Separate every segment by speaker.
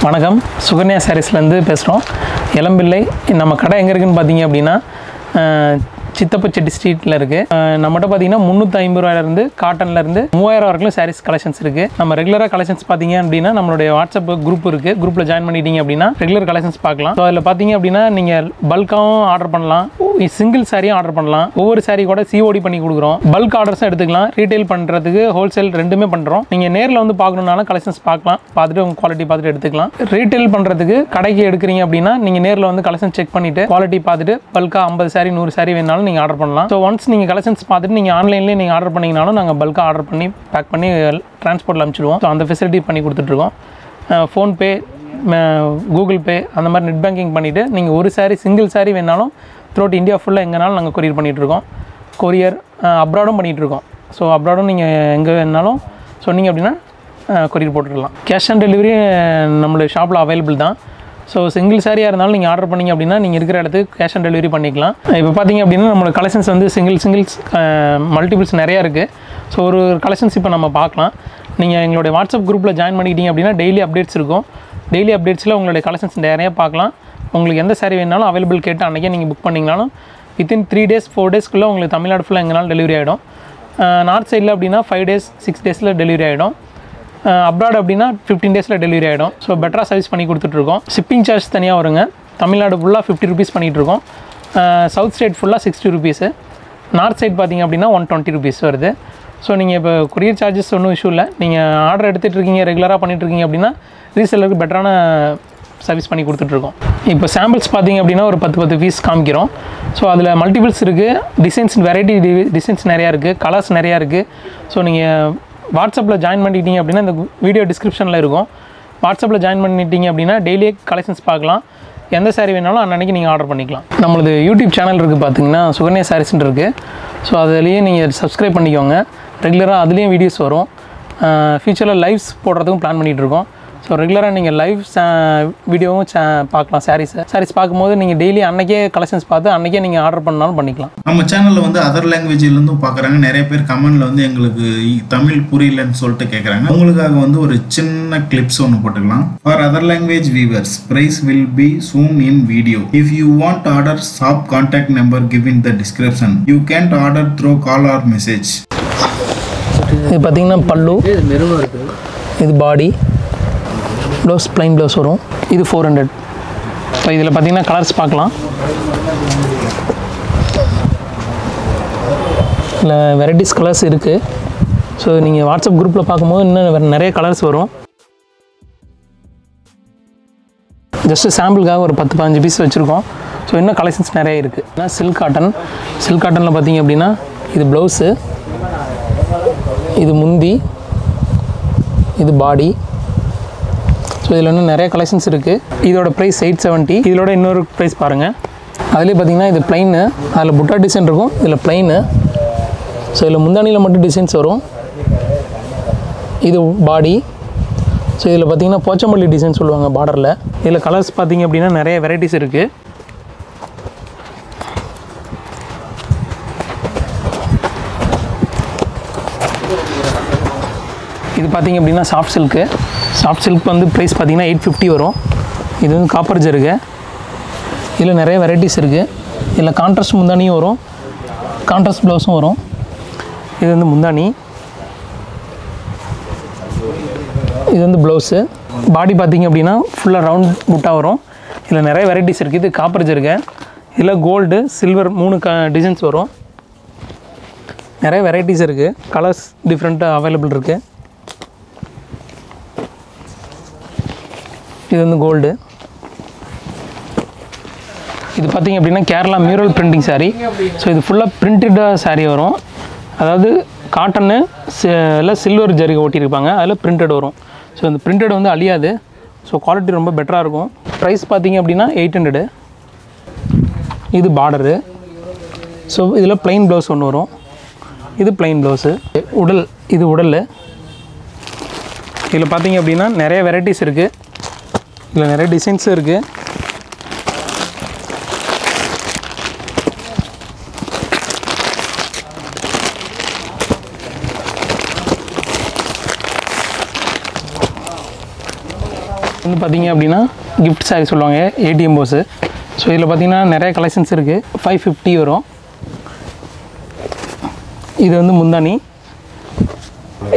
Speaker 1: வணக்கம் சுகன்யா சாரீஸ்லேருந்து பேசுகிறோம். எலம்பிள்ளை நம்ம கடை எங்கே இருக்குதுன்னு பார்த்தீங்க அப்படின்னா சித்தப்பச்செட்டி ஸ்ட்ரீட்டில் இருக்குது. நம்மகிட்ட பார்த்தீங்கன்னா 350 ரூபாயிலேருந்து காட்டன்லேருந்து 3000 வரைக்கும் சாரீஸ் கலெக்ஷன்ஸ் இருக்குது. நம்ம ரெகுலராக கலெக்ஷன்ஸ் பார்த்தீங்க அப்படின்னா நம்மளுடைய வாட்ஸ்அப் குரூப் இருக்குது. குரூப்பில் ஜாயின் பண்ணிட்டீங்க அப்படின்னா ரெகுலர் கலெக்ஷன்ஸ் பார்க்கலாம். ஸோ அதில் பார்த்தீங்க அப்படின்னா நீங்கள் பல்காகவும் ஆர்டர் பண்ணலாம், சிங்கிள் சாரியும் ஆர்டர் பண்ணலாம். ஒவ்வொரு சாரீ கூட சிஓடி பண்ணி கொடுக்குறோம். பல்க் ஆர்டர்ஸும் எடுத்துக்கலாம். ரீட்டைல் பண்ணுறதுக்கு ஹோல்சேல் ரெண்டுமே பண்ணுறோம். நீங்கள் நேரில் வந்து பார்க்கணுன்னாலும் கலெக்ஷன்ஸ் பார்க்கலாம், பார்த்துட்டு உங்கள் குவாலிட்டி பார்த்துட்டு எடுத்துக்கலாம். ரீட்டைல் பண்ணுறதுக்கு கடைக்கு எடுக்கிறீங்க அப்படின்னா நீங்கள் நேரில் வந்து கலெக்ஷன் செக் பண்ணிவிட்டு குவாலிட்டி பார்த்துட்டு பல்காக 50 சாரி 100 சாரி வேணாலும் நீங்கள் ஆர்டர் பண்ணலாம். ஸோ ஒன்ஸ் நீங்கள் கலெக்ஷன்ஸ் பார்த்துட்டு நீங்கள் ஆன்லைன்லேயே நீங்கள் ஆர்டர் பண்ணிங்கனாலும் நாங்கள் பல்காக ஆர்டர் பண்ணி பேக் பண்ணி டிரான்ஸ்போர்ட்டில் அனுப்பிச்சிடுவோம். ஸோ அந்த ஃபெசிலிட்டி பண்ணி கொடுத்துட்ருக்கோம். ஃபோன்பே, கூகுள் பே அந்த மாதிரி நெட் பேங்கிங் பண்ணிவிட்டு நீங்கள் ஒரு சாரி சிங்கிள் சாரி வேணாலும் த்ரூஅவுட் இந்தியா ஃபுல்லாக எங்கேனாலும் நாங்கள் கொரியர் பண்ணிகிட்ருக்கோம். கொரியர் அப்ராடும் பண்ணிகிட்ருக்கோம். ஸோ அப்ராடும் நீங்கள் எங்கே வேணாலும் சொன்னீங்க அப்படின்னா கொரியர் போட்டுடலாம். கேஷ் ஆன் டெலிவரி நம்மளுடைய ஷாப்பில் அவைலபிள் தான். ஸோ சிங்கிள் சாரியாக இருந்தாலும் நீங்கள் ஆர்டர் பண்ணிங்க அப்படின்னா நீங்கள் இருக்கிற இடத்துக்கு கேஷ் ஆன் டெலிவரி பண்ணிக்கலாம். இப்போ பார்த்தீங்க அப்படின்னா நம்மளோட கலெக்ஷன்ஸ் வந்து சிங்கிள்ஸ் மல்டிபிள்ஸ் நிறையா இருக்குது. ஸோ ஒரு கலெக்ஷன்ஸ் இப்போ நம்ம பார்க்கலாம். நீங்கள் எங்களுடைய வாட்ஸ்அப் குரூப்பில் ஜாயின் பண்ணிக்கிட்டீங்க அப்படின்னா டெய்லி அப்டேட்ஸ் இருக்கும். டெய்லி அப்டேட்ஸில் உங்களுடைய கலெக்ஷன்ஸ் நிறையா பார்க்கலாம். உங்களுக்கு எந்த சாரி வேணாலும் அவைலபிள் கேட்டு அன்றைக்கே நீங்கள் புக் பண்ணிங்கனாலும் வித்தின் 3 days 4 daysக்குள்ளே உங்களுக்கு தமிழ்நாடு ஃபுல்லாக எங்கேனாலும் டெலிவரி ஆகிடும். நார்த் சைடில் அப்படின்னா 5 days 6 days டெலிவரி ஆகிடும். அப்ராட் அப்படின்னா 15 days டெலிவரி ஆகிடும். ஸோ பெட்டராக சர்வீஸ் பண்ணி கொடுத்துட்ருக்கோம். ஷிப்பிங் சார்ஜ் தனியாக வருங்க. தமிழ்நாடு ஃபுல்லாக 50 rupees பண்ணிகிட்ருக்கோம். சவுத் ஸ்டேட் ஃபுல்லாக 60 rupees. நார்த் சைட் பார்த்திங்க அப்படின்னா 120 rupees வருது. ஸோ நீங்கள் இப்போ கொரியர் சார்ஜஸ் ஒன்றும் இஷ்யூ இல்லை. நீங்கள் ஆர்டர் எடுத்துகிட்டு இருக்கீங்க, ரெகுலராக பண்ணிகிட்ருக்கீங்க அப்படின்னா ரீசெல்லருக்கு பெட்டரான சர்வீஸ் பண்ணி கொடுத்துட்ருக்கோம். இப்போ சாம்பிள்ஸ் பார்த்திங்க அப்படின்னா ஒரு 10 பீஸ் காமிக்கிறோம். ஸோ அதில் மல்டிபிள்ஸ் இருக்குது, டிசைன்ஸ் வெரைட்டி டிசைன்ஸ் நிறையா இருக்குது, கலர்ஸ் நிறையா இருக்குது. ஸோ நீங்கள் வாட்ஸ்அப்பில் ஜாயின் பண்ணிட்டீங்க அப்படின்னா இந்த வீடியோ டிஸ்கிரிப்ஷனில் இருக்கும். வாட்ஸ்அப்பில் ஜாயின் பண்ணிட்டீங்க அப்படின்னா டெய்லியே கலெக்ஷன்ஸ் பார்க்கலாம். எந்த சாரீ வேணாலும் அன்றைக்கி நீங்கள் ஆர்டர் பண்ணிக்கலாம். நம்மளது யூடியூப் சேனல் இருக்குது பார்த்தீங்கன்னா சுகன்யா சாரீஸ்ன்னு இருக்குது. ஸோ அதுலேயே நீங்கள் சப்ஸ்கிரைப் பண்ணிக்கோங்க. ரெகுலராக அதுலேயும் வீடியோஸ் வரும். ஃப்யூச்சரில் லைவ்ஸ் போடுறதுக்கும் பிளான் பண்ணிகிட்ருக்கோம். ஸோ ரெகுலராக நீங்கள் லைவ் வீடியோவும் பார்க்கலாம். சாரீஸ் பார்க்கும்போது நீங்கள் டெய்லி அன்றைக்கே கலெக்ஷன்ஸ் பார்த்து அன்றைக்கே நீங்கள் ஆர்டர் பண்ணாலும் பண்ணிக்கலாம்.
Speaker 2: நம்ம சேனலில் வந்து அதர் லாங்குவேஜ்லேருந்தும் பார்க்குறாங்க. நிறைய பேர் கமெண்டில் வந்து எங்களுக்கு தமிழ் புரியலன்னு சொல்லிட்டு கேட்குறாங்க. உங்களுக்காக வந்து ஒரு சின்ன கிளிப்ஸ் ஒன்று போட்டுக்கலாம். For other language viewers, price will be soon in video. If you want to order, shop contact number given in the description. You can't order through call or message.
Speaker 1: இது பார்த்தீங்கன்னா பல்லு, இது பாடி, ப்ளவுஸ் ப்ளைன் ப்ளவுஸ் வரும். இது 400. இப்போ இதில் பார்த்தீங்கன்னா colours பார்க்கலாம். இதில் வெரைட்டிஸ் கலர்ஸ் இருக்குது. ஸோ நீங்கள் வாட்ஸ்அப் குரூப்பில் பார்க்கும்போது இன்னும் நிறைய கலர்ஸ் வரும். ஜஸ்ட்டு சாம்பிளுக்காக ஒரு 10-15 பீஸ் வச்சுருக்கோம். ஸோ இன்னும் கலெக்ஷன்ஸ் நிறைய இருக்குது. ஏன்னா சில்க் காட்டனில் பார்த்தீங்க அப்படின்னா இது ப்ளவுஸு, இது முந்தி, இது பாடி. ஸோ இதில் இன்னும் நிறைய கலெக்ஷன்ஸ் இருக்குது. இதோட ப்ரைஸ் 870. இதோட இன்னொரு ப்ரைஸ் பாருங்கள். அதுலேயே பார்த்தீங்கன்னா இது ப்ளைனு, அதில் புட்டா டிசைன் இருக்கும், இதில் ப்ளைனு. ஸோ இதில் முந்தானியில் மட்டும் டிசைன்ஸ் வரும். இது பாடி. ஸோ இதில் பார்த்தீங்கன்னா போச்சம்பள்ளி டிசைன் சொல்லுவாங்க பார்டரில். இதில் கலர்ஸ் பார்த்தீங்க அப்படின்னா நிறைய வெரைட்டிஸ் இருக்குது. இது பார்த்திங்க அப்படின்னா சாஃப்ட் சில்க் வந்து ப்ரைஸ் பார்த்திங்கன்னா 850 வரும். இது வந்து காப்பர் ஜருகு. இதில் நிறைய வெரைட்டிஸ் இருக்குது. இதில் கான்ட்ராஸ்ட் முந்தானியும் வரும், கான்ட்ராஸ்ட் ப்ளவுஸும் வரும். இது வந்து முந்தானி, இது வந்து ப்ளவுஸு. பாடி பார்த்திங்க அப்படின்னா ஃபுல்லாக ரவுண்ட் புட்டாக வரும். இதில் நிறைய வெரைட்டிஸ் இருக்குது. இது காப்பர் ஜருகு. இதில் கோல்டு, சில்வர் 3 டிசைன்ஸ் வரும். நிறைய வெரைட்டிஸ் இருக்குது. கலர்ஸ் டிஃப்ரெண்ட்டாக அவைலபிள் இருக்குது. இது வந்து கோல்டு. இது பார்த்திங்க அப்படின்னா Kerala mural printing sari. So இது ஃபுல்லாக பிரிண்டடாக சாரீ வரும். அதாவது காட்டன்னு இல்லை சில்வர் ஜரிகை ஓட்டியிருப்பாங்க, அதில் பிரிண்டட் வரும். ஸோ இந்த பிரிண்டட் வந்து அழியாது. ஸோ குவாலிட்டி ரொம்ப பெட்டராக இருக்கும். ப்ரைஸ் பார்த்திங்க அப்படின்னா 800. இது பார்டரு. ஸோ இதில் ப்ளைன் ப்ளவுஸ் ஒன்று வரும். இது ப்ளைன் ப்ளவுஸு. இது உடல். இதில் பார்த்திங்க அப்படின்னா நிறைய வெரைட்டிஸ் இருக்குது. இதில் நிறைய டிசைன்ஸும் இருக்குது. வந்து பார்த்தீங்க அப்படின்னா கிஃப்ட் சாரி சொல்லுவாங்க, ஏடிஎம் போஸு. ஸோ இதில் பார்த்தீங்கன்னா நிறைய கலெக்ஷன்ஸ் இருக்குது. 550 வரும். இது வந்து முந்தானி,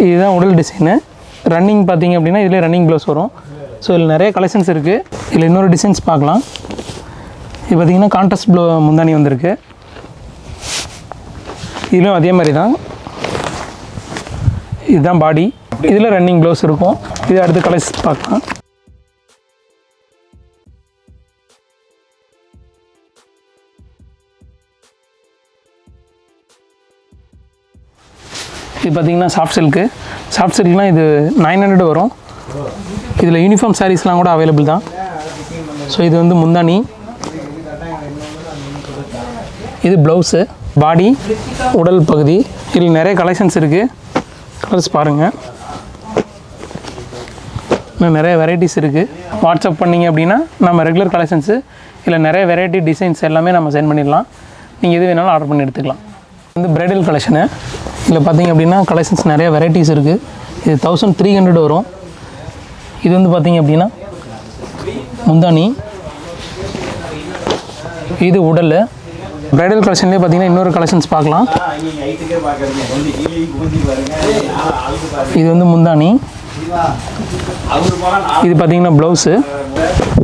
Speaker 1: இதுதான் உடல் டிசைனு. ரன்னிங் பார்த்தீங்க அப்படின்னா இதில் ரன்னிங் ப்ளவுஸ் வரும். ஸோ இதில் நிறைய கலெக்ஷன்ஸ் இருக்குது. இதில் இன்னொரு டிசைன்ஸ் பார்க்கலாம். இது பார்த்திங்கன்னா கான்ட்ராஸ்ட் முந்தானி வந்திருக்கு. இதிலும் அதே மாதிரி தான். இதுதான் பாடி, இதில் ரன்னிங் ப்ளவுஸ் இருக்கும். இது அடுத்த கலெக்ஷன்ஸ் பார்க்கலாம். இது பார்த்திங்கன்னா சாஃப்ட் சில்க்லாம் இது 900 வரும். இதில் யூனிஃபார்ம் சாரீஸ்லாம் கூட அவைலபிள் தான். ஸோ இது வந்து முந்தானி, இது ப்ளவுஸு, பாடி, உடல் பகுதி. இதில் நிறைய கலெக்ஷன்ஸ் இருக்குது. கலர்ஸ் பாருங்கள், இன்னும் நிறைய வெரைட்டிஸ் இருக்குது. வாட்ஸ்அப் பண்ணிங்க அப்படின்னா நம்ம ரெகுலர் கலெக்ஷன்ஸு இல்லை நிறைய வெரைட்டி டிசைன்ஸ் எல்லாமே நம்ம சென்ட் பண்ணிடலாம். நீங்கள் எது வேணாலும் ஆர்டர் பண்ணி எடுத்துக்கலாம். வந்து ப்ரைடல் கலெக்ஷனு. இதில் பார்த்திங்க அப்படின்னா கலெக்ஷன்ஸ் நிறைய வெரைட்டிஸ் இருக்குது. இது 1300 வரும். இது வந்து பார்த்திங்க அப்படின்னா முந்தானி, இது உடல். ப்ரைடல் கலெக்ஷன்லேயே பார்த்திங்கன்னா இன்னொரு கலெக்ஷன்ஸ் பார்க்கலாம். இது வந்து முந்தானி, இது பார்த்திங்கன்னா ப்ளவுஸு,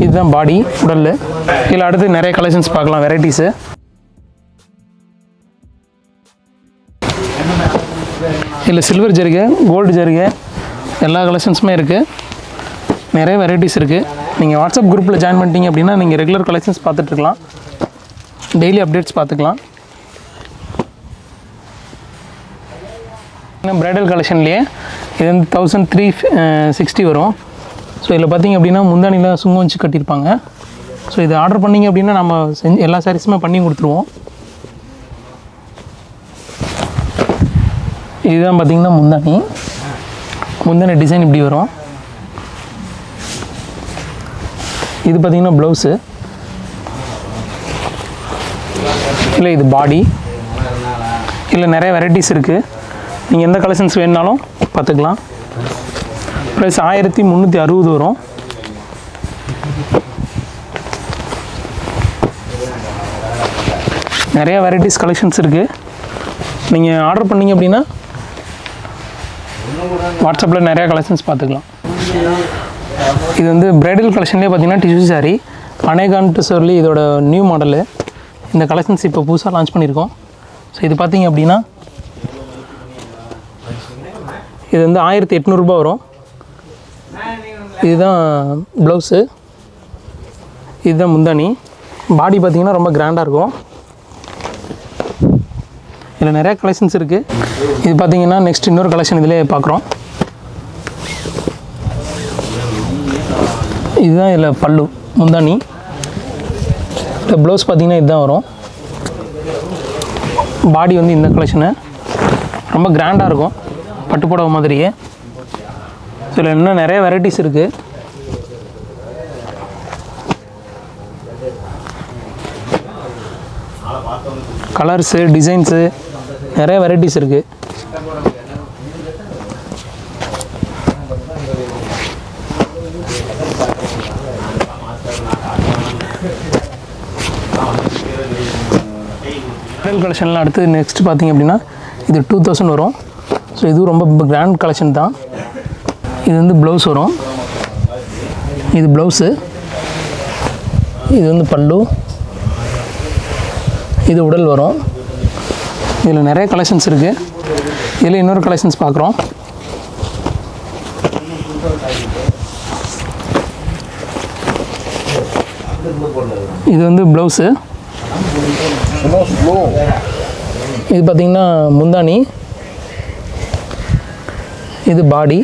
Speaker 1: இதுதான் பாடி, உடல். இதில் அடுத்து நிறைய கலெக்ஷன்ஸ் பார்க்கலாம், வெரைட்டிஸு. இதில் சில்வர் ஜரிகை, கோல்டு ஜரிகை எல்லா கலெக்ஷன்ஸுமே இருக்குது. நிறைய வெரைட்டிஸ் இருக்குது. நீங்கள் வாட்ஸ்அப் குரூப்பில் ஜாயின் பண்ணிட்டீங்க அப்படின்னா நீங்கள் ரெகுலர் கலெக்ஷன்ஸ் பார்த்துட்ருக்கலாம், டெய்லி அப்டேட்ஸ் பார்த்துக்கலாம். இன்னும் ப்ரைடல் கலெக்ஷன்லேயே இது வந்து 1360 வரும். ஸோ இதில் பார்த்திங்க அப்படின்னா முந்தானியில் சுங்கம் வச்சு கட்டியிருப்பாங்க. ஸோ இது ஆர்டர் பண்ணிங்க அப்படின்னா நம்ம எல்லா சாரீஸுமே பண்ணி கொடுத்துருவோம். இதுதான் பார்த்திங்கன்னா முந்தானி டிசைன் இப்படி வரும். இது பார்த்திங்கன்னா ப்ளவுஸு, இல்லை இது பாடி. இல்லை நிறைய வெரைட்டிஸ் இருக்குது. நீங்கள் எந்த கலெக்ஷன்ஸ் வேணுனாலும் பார்த்துக்கலாம். ப்ளஸ் 1360 வரும். நிறைய வெரைட்டிஸ் கலெக்ஷன்ஸ் இருக்குது. நீங்கள் ஆர்டர் பண்ணிங்க அப்படின்னா வாட்ஸ்அப்பில் நிறையா கலெக்ஷன்ஸ் பார்த்துக்கலாம். இது வந்து ப்ரைடல் கலெக்ஷன்லேயே பார்த்தீங்கன்னா டிஷ்யூ சாரீ அனேகான்ட்டு சொல்லி இதோட நியூ மாடலு. இந்த கலெக்ஷன்ஸ் இப்போ புதுசாக லான்ச் பண்ணியிருக்கோம். ஸோ இது பார்த்திங்க அப்படின்னா இது வந்து 1800 ரூபா வரும். இதுதான் ப்ளவுஸு, இதுதான் முந்தானி. பாடி பார்த்திங்கன்னா ரொம்ப கிராண்டாக இருக்கும். இதில் நிறையா கலெக்ஷன்ஸ் இருக்குது. இது பார்த்திங்கன்னா நெக்ஸ்ட் இன்னொரு கலெக்ஷன் இதிலே பார்க்குறோம். இதுதான் இதில் பல்லு, முந்தானி. இந்த ப்ளவுஸ் பார்த்திங்கன்னா இதுதான் வரும். பாடி வந்து இந்த கலெக்ஷனு ரொம்ப கிராண்டாக இருக்கும், பட்டு புடவை மாதிரியே. இதில் இன்னும் நிறைய வெரைட்டிஸ் இருக்குது. கலர்ஸு, டிசைன்ஸு நிறைய வெரைட்டிஸ் இருக்குது. ப்ரைடல் கலெக்ஷன்லாம் அடுத்து நெக்ஸ்ட் பார்த்திங்க அப்படின்னா இது 2000 வரும். ஸோ இதுவும் ரொம்ப கிராண்ட் கலெக்ஷன் தான். இது வந்து ப்ளவுஸ் வரும், இது ப்ளவுஸு, இது வந்து பல்லு, இது உடல் வரும். இதில் நிறைய கலெக்ஷன்ஸ் இருக்குது. இதில் இன்னொரு கலெக்ஷன்ஸ் பார்க்குறோம். இது வந்து ப்ளவுஸு, இது பார்த்திங்கன்னா முந்தானி, இது பாடி.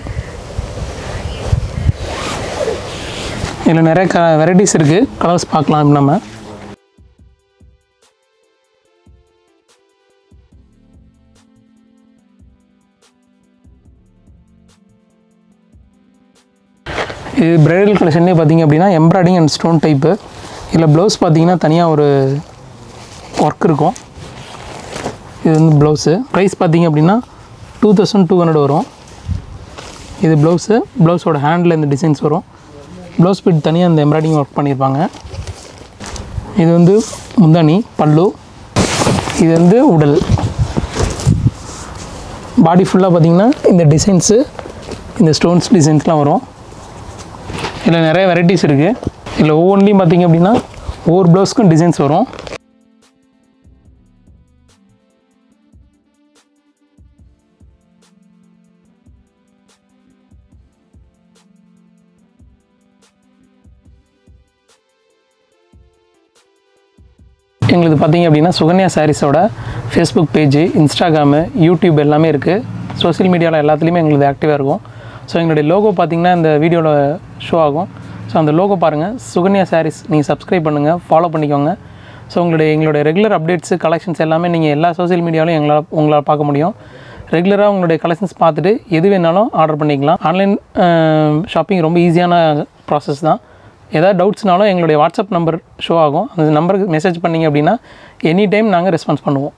Speaker 1: இதில் நிறைய வெரைட்டிஸ் இருக்குது. கலர்ஸ் பார்க்கலாம். நம்ம இது ப்ரைடல் கலெக்ஷன்லேயே பார்த்திங்க அப்படின்னா எம்ப்ராய்டிங் அண்ட் ஸ்டோன் டைப்பு. இதில் ப்ளவுஸ் பார்த்திங்கன்னா தனியாக ஒரு ஒர்க் இருக்கும். இது வந்து ப்ளவுஸு. ப்ரைஸ் பார்த்திங்க அப்படின்னா 2200 வரும். இது ப்ளவுஸு, ப்ளவுஸோட ஹேண்டில் இந்த டிசைன்ஸ் வரும். ப்ளவுஸ் பிட் தனியாக அந்த எம்ப்ராய்டிங் ஒர்க் பண்ணியிருப்பாங்க. இது வந்து முந்தானி பல்லு, இது வந்து உடல். பாடி ஃபுல்லாக பார்த்திங்கன்னா இந்த டிசைன்ஸு, இந்த ஸ்டோன்ஸ் டிசைன்ஸ்லாம் வரும். இதில் நிறைய வெரைட்டிஸ் இருக்குது. இதில் ஒவ்வொன்றிலையும் பார்த்திங்க அப்படின்னா ஒவ்வொரு ப்ளவுஸ்க்கும் டிசைன்ஸ் வரும். எங்களுக்கு பார்த்திங்க அப்படின்னா சுகன்யா சாரீஸோட ஃபேஸ்புக் பேஜு, இன்ஸ்டாகிராமு, யூடியூப் எல்லாமே இருக்குது. சோஷியல் மீடியாவில் எல்லாத்துலேயுமே எங்களுக்கு ஆக்டிவாக இருக்கும். ஸோ எங்களுடைய லோகோ பார்த்திங்கன்னா இந்த வீடியோவில் ஷோ ஆகும். ஸோ அந்த லோகோ பாருங்கள், சுகன்யா சாரீஸ். நீங்கள் சப்ஸ்கிரைப் பண்ணுங்கள், ஃபாலோ பண்ணிக்கோங்க. ஸோ எங்களுடைய ரெகுலர் அப்டேட்ஸு, கலெக்ஷன்ஸ் எல்லாமே நீங்கள் எல்லா சோஷியல் மீடியாவிலும் உங்களால் பார்க்க முடியும். ரெகுலராக உங்களுடைய கலெக்ஷன்ஸ் பார்த்துட்டு எது வேணாலும் ஆர்டர் பண்ணிக்கலாம். ஆன்லைன் ஷாப்பிங் ரொம்ப ஈஸியான ப்ராசஸ் தான். ஏதாவது டவுட்ஸ்னாலும் எங்களுடைய வாட்ஸ்அப் நம்பர் ஷோ ஆகும். அந்த நம்பருக்கு மெசேஜ் பண்ணிங்க அப்படின்னா எனி டைம் நாங்கள் ரெஸ்பான்ஸ் பண்ணுவோம்.